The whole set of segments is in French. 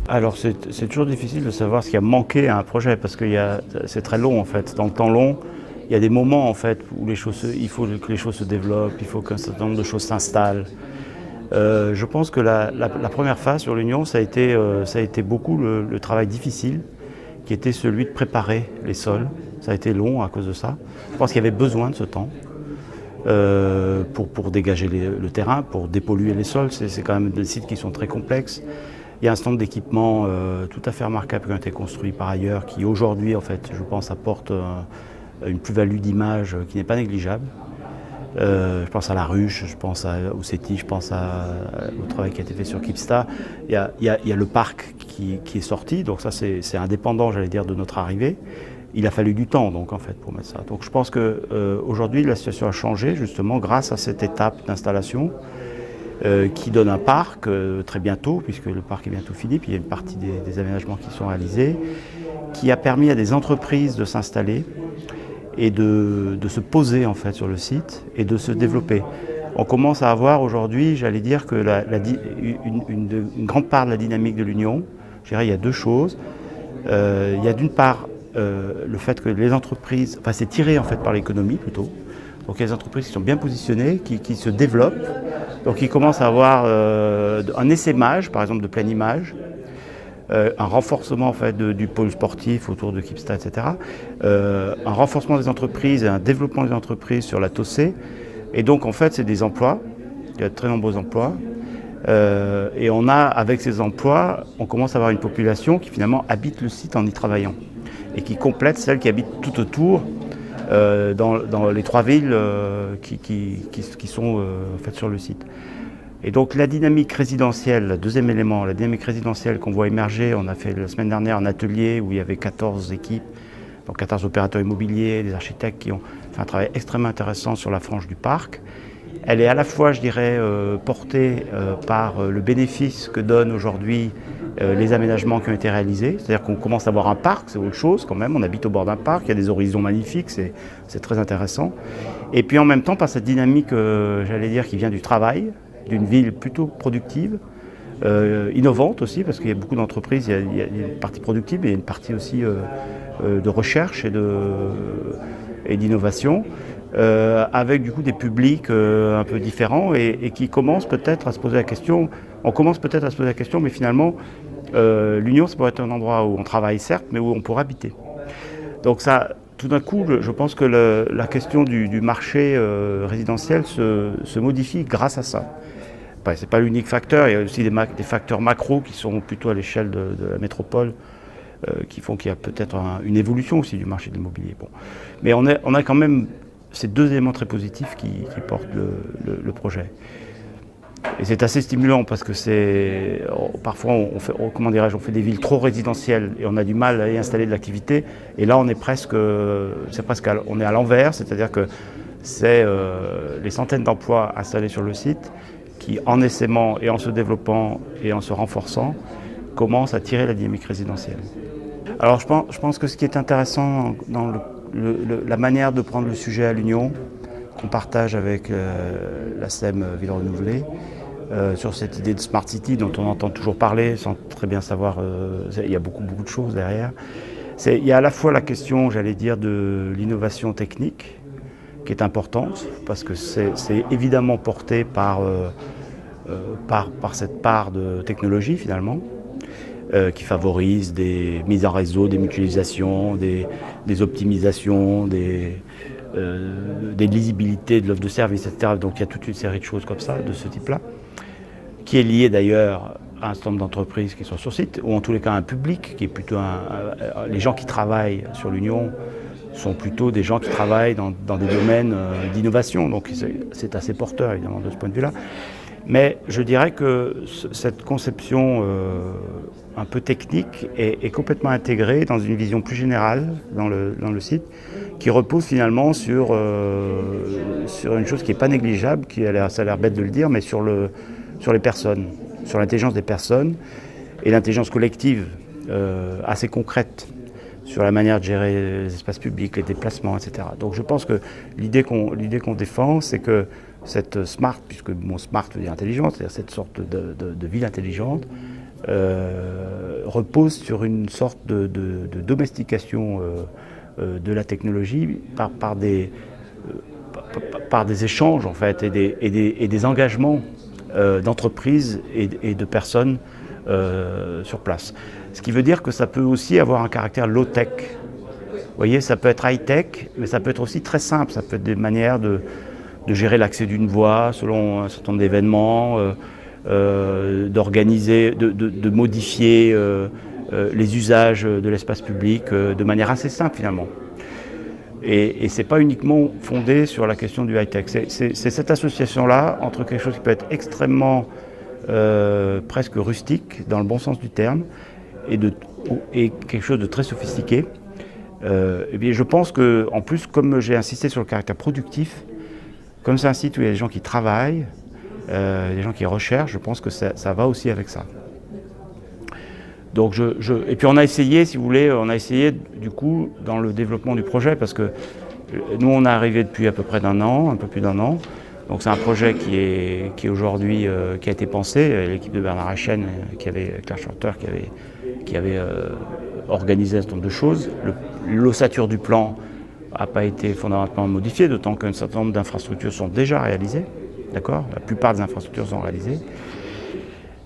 Alors c'est toujours difficile de savoir ce qui a manqué à un projet parce que c'est très long en fait. Dans le temps long, il y a des moments en fait où il faut que les choses se développent, il faut qu'un certain nombre de choses s'installent. Je pense que la première phase sur l'Union, ça a été beaucoup le travail difficile qui était celui de préparer les sols. Ça a été long à cause de ça. Je pense qu'il y avait besoin de ce temps pour dégager le terrain, pour dépolluer les sols. C'est quand même des sites qui sont très complexes. Il y a un certain nombre d'équipements tout à fait remarquables qui ont été construits par ailleurs, qui aujourd'hui, en fait, je pense, apportent une plus-value d'image qui n'est pas négligeable. Je pense à la ruche, je pense au CETI, je pense au travail qui a été fait sur Kipsta. Il y a le parc qui est sorti, donc ça c'est indépendant, j'allais dire, de notre arrivée. Il a fallu du temps, donc, en fait, pour mettre ça. Donc je pense qu'aujourd'hui, la situation a changé, justement, grâce à cette étape d'installation. Qui donne un parc très bientôt, puisque le parc est bientôt fini, puis il y a une partie des aménagements qui sont réalisés, qui a permis à des entreprises de s'installer et de se poser en fait sur le site et de se développer. On commence à avoir aujourd'hui, j'allais dire que une grande part de la dynamique de l'Union, je dirais il y a deux choses. Il y a d'une part le fait que les entreprises, enfin c'est tiré en fait par l'économie plutôt, donc il y a des entreprises qui sont bien positionnées, qui se développent, donc ils commencent à avoir un essaimage, par exemple de pleine image, un renforcement en fait, du pôle sportif autour de Kipsta, etc., un renforcement des entreprises et un développement des entreprises sur la Tossé, et donc en fait c'est des emplois, il y a de très nombreux emplois, et avec ces emplois, on commence à avoir une population qui finalement habite le site en y travaillant, et qui complète celle qui habite tout autour, dans les trois villes qui sont en fait sur le site. Et donc la dynamique résidentielle, le deuxième élément, la dynamique résidentielle qu'on voit émerger, on a fait la semaine dernière un atelier où il y avait 14 équipes, donc 14 opérateurs immobiliers, des architectes qui ont fait un travail extrêmement intéressant sur la frange du parc. Elle est à la fois, je dirais, portée par le bénéfice que donnent aujourd'hui les aménagements qui ont été réalisés. C'est-à-dire qu'on commence à avoir un parc, c'est autre chose quand même. On habite au bord d'un parc, il y a des horizons magnifiques, c'est très intéressant. Et puis en même temps, par cette dynamique, j'allais dire, qui vient du travail, d'une ville plutôt productive, innovante aussi, parce qu'il y a beaucoup d'entreprises, il y a une partie productive, mais il y a une partie aussi de recherche et d'innovation. Avec du coup des publics un peu différents et qui commencent peut-être à se poser la question. On commence peut-être à se poser la question, mais finalement, l'Union, ça pourrait être un endroit où on travaille certes, mais où on pourrait habiter. Donc ça, tout d'un coup, je pense que la question du marché résidentiel se modifie grâce à ça. Enfin, c'est pas l'unique facteur, il y a aussi des facteurs macro qui sont plutôt à l'échelle de la métropole, qui font qu'il y a peut-être une évolution aussi du marché de l'immobilier. Bon. Mais on a quand même ces deux éléments très positifs qui portent le projet. Et c'est assez stimulant parce que parfois on fait des villes trop résidentielles et on a du mal à y installer de l'activité. Et là on est on est à l'envers, c'est-à-dire que c'est les centaines d'emplois installés sur le site qui, en essaimant et en se développant et en se renforçant, commencent à tirer la dynamique résidentielle. Alors je pense que ce qui est intéressant dans la manière de prendre le sujet à l'Union, qu'on partage avec la SEM Ville Renouvelée, sur cette idée de Smart City dont on entend toujours parler sans très bien savoir, il y a beaucoup de choses derrière. Il y a à la fois la question, j'allais dire, de l'innovation technique, qui est importante, parce que c'est évidemment porté par cette part de technologie finalement, qui favorise des mises en réseau, des mutualisations, des optimisations, des lisibilités de l'offre de service, etc. Donc il y a toute une série de choses comme ça, de ce type-là, qui est liée d'ailleurs à un certain nombre d'entreprises qui sont sur site, ou en tous les cas un public, qui est plutôt les gens qui travaillent sur l'Union sont plutôt des gens qui travaillent dans des domaines d'innovation, donc c'est assez porteur évidemment de ce point de vue-là. Mais je dirais que cette conception un peu technique est complètement intégrée dans une vision plus générale dans le site, qui repose finalement sur une chose qui n'est pas négligeable, ça a l'air bête de le dire, mais sur les personnes, sur l'intelligence des personnes et l'intelligence collective assez concrète sur la manière de gérer les espaces publics, les déplacements, etc. Donc je pense que l'idée qu'on défend, c'est que cette smart, puisque smart veut dire intelligente, c'est-à-dire cette sorte de ville intelligente, repose sur une sorte de domestication de la technologie par des échanges en fait et des engagements d'entreprises et de personnes sur place. Ce qui veut dire que ça peut aussi avoir un caractère low-tech. Vous voyez, ça peut être high-tech, mais ça peut être aussi très simple. Ça peut être des manières de gérer l'accès d'une voie selon un certain nombre d'événements, d'organiser, de modifier les usages de l'espace public de manière assez simple finalement. Et ce n'est pas uniquement fondé sur la question du high-tech. C'est cette association-là entre quelque chose qui peut être extrêmement presque rustique, dans le bon sens du terme, et quelque chose de très sophistiqué. Et bien je pense que, en plus, comme j'ai insisté sur le caractère productif, comme c'est un site où il y a des gens qui travaillent, des gens qui recherchent, je pense que ça va aussi avec ça. Donc et puis on a essayé, si vous voulez, du coup dans le développement du projet, parce que nous on est arrivé depuis à peu près un peu plus d'un an. Donc c'est un projet qui est aujourd'hui qui a été pensé. L'équipe de Bernard Echen, Claire Shorter, qui avait organisé un certain nombre de choses. L'ossature du plan n'a pas été fondamentalement modifiée, d'autant qu'un certain nombre d'infrastructures sont déjà réalisées. D'accord ? La plupart des infrastructures sont réalisées.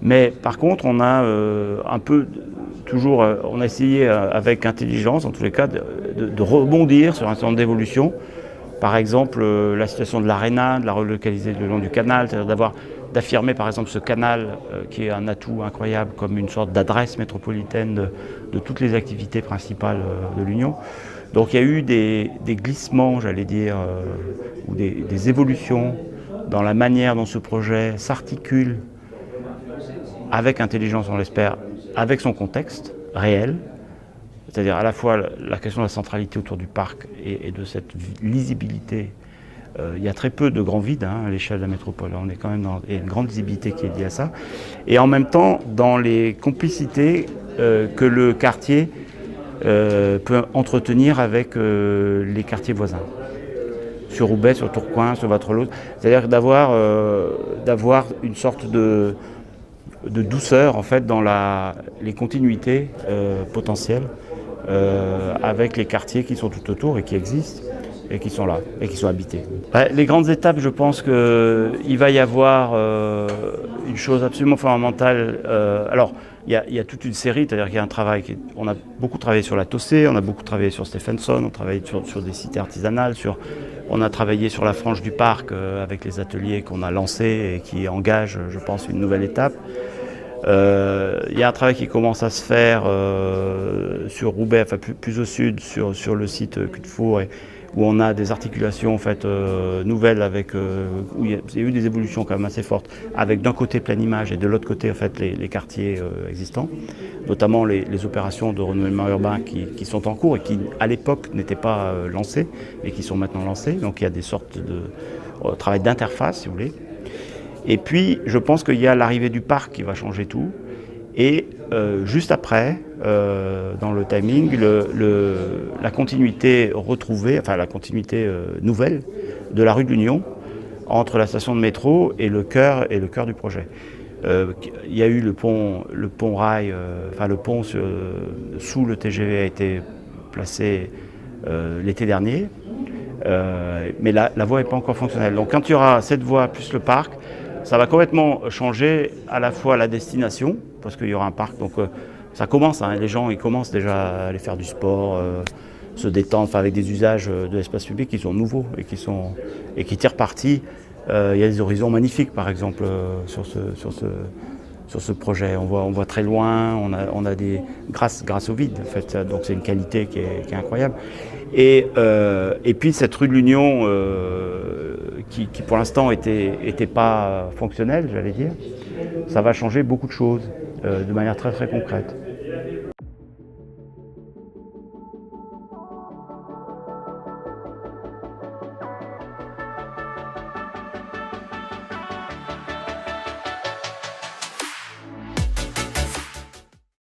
Mais par contre, on a on a essayé avec intelligence, en tous les cas, de rebondir sur un certain nombre d'évolutions. Par exemple, la situation de l'Arena, de la relocaliser le long du canal, c'est-à-dire d'affirmer par exemple ce canal qui est un atout incroyable comme une sorte d'adresse métropolitaine de toutes les activités principales de l'Union. Donc il y a eu des glissements, j'allais dire, ou des évolutions dans la manière dont ce projet s'articule avec intelligence, on l'espère, avec son contexte réel, c'est-à-dire à la fois la question de la centralité autour du parc et de cette lisibilité. Il y a très peu de grands vides à l'échelle de la métropole, on est quand même il y a une grande lisibilité qui est liée à ça, et en même temps dans les complicités que le quartier peut entretenir avec les quartiers voisins. Sur Roubaix, sur Tourcoing, sur Wattrelos, c'est-à-dire d'avoir une sorte de douceur en fait dans les continuités potentielles avec les quartiers qui sont tout autour et qui existent et qui sont là et qui sont habités. Les grandes étapes, je pense qu'il va y avoir une chose absolument fondamentale. Alors, il y a toute une série, c'est-à-dire qu'il y a un travail, on a beaucoup travaillé sur la Tossé, on a beaucoup travaillé sur Stephenson, on a travaillé sur des cités artisanales, on a travaillé sur la frange du parc avec les ateliers qu'on a lancés et qui engagent, je pense, une nouvelle étape. Il y a un travail qui commence à se faire sur Roubaix, enfin plus au sud, sur le site Cul-de-Four, où on a des articulations en fait, nouvelles, où il y a eu des évolutions quand même assez fortes, avec d'un côté Pleine Image et de l'autre côté en fait, les quartiers existants, notamment les opérations de renouvellement urbain qui sont en cours et qui à l'époque n'étaient pas lancées et qui sont maintenant lancées. Donc il y a des sortes de travail d'interface, si vous voulez. Et puis, je pense qu'il y a l'arrivée du parc qui va changer tout. Et juste après, dans le timing, la continuité retrouvée, enfin la continuité nouvelle de la rue de l'Union entre la station de métro et le cœur du projet. Il y a eu le pont rail, le pont sous le TGV a été placé l'été dernier. Mais la voie n'est pas encore fonctionnelle. Donc quand il y aura cette voie plus le parc, ça va complètement changer à la fois la destination, parce qu'il y aura un parc, donc ça commence, les gens ils commencent déjà à aller faire du sport, se détendre, avec des usages de l'espace public qui sont nouveaux et qui tirent parti. Il y a des horizons magnifiques par exemple sur ce projet. On voit très loin, on a des grâce au vide en fait, donc c'est une qualité qui est incroyable. Et puis cette rue de l'Union qui pour l'instant était pas fonctionnelle, j'allais dire, ça va changer beaucoup de choses de manière très très concrète.